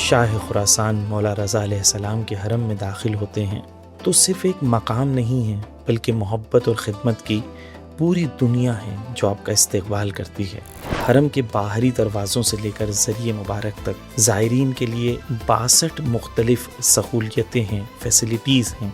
شاہ خراسان مولا رضا علیہ السلام کے حرم میں داخل ہوتے ہیں تو صرف ایک مقام نہیں ہے بلکہ محبت اور خدمت کی پوری دنیا ہے جو آپ کا استقبال کرتی ہے۔ حرم کے باہری دروازوں سے لے کر ذریعہ مبارک تک زائرین کے لیے 62 مختلف سہولیتیں ہیں، فیسلٹیز ہیں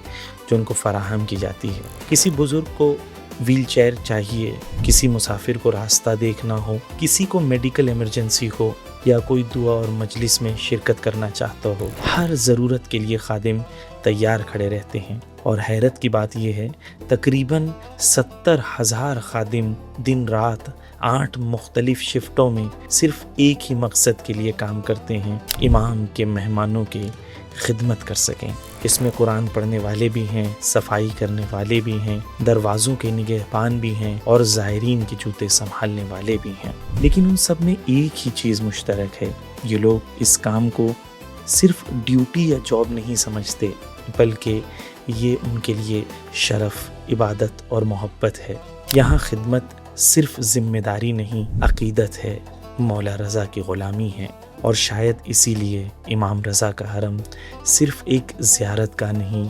جو ان کو فراہم کی جاتی ہے۔ کسی بزرگ کو ویل چیئر چاہیے، کسی مسافر کو راستہ دیکھنا ہو، کسی کو میڈیکل ایمرجنسی ہو یا کوئی دعا اور مجلس میں شرکت کرنا چاہتا ہو، ہر ضرورت کے لیے خادم تیار کھڑے رہتے ہیں۔ اور حیرت کی بات یہ ہے تقریباً 70,000 خادم دن رات 8 مختلف شفٹوں میں صرف ایک ہی مقصد کے لیے کام کرتے ہیں، امام کے مہمانوں کی خدمت کر سکیں۔ اس میں قرآن پڑھنے والے بھی ہیں، صفائی کرنے والے بھی ہیں، دروازوں کے نگہبان بھی ہیں اور زائرین کے جوتے سنبھالنے والے بھی ہیں۔ لیکن ان سب میں ایک ہی چیز مشترک ہے، یہ لوگ اس کام کو صرف ڈیوٹی یا جاب نہیں سمجھتے بلکہ یہ ان کے لیے شرف، عبادت اور محبت ہے۔ یہاں خدمت صرف ذمہ داری نہیں، عقیدت ہے، مولا رضا کی غلامی ہے۔ اور شاید اسی لیے امام رضا کا حرم صرف ایک زیارت کا نہیں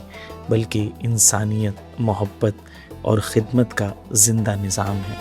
بلکہ انسانیت، محبت اور خدمت کا زندہ نظام ہے۔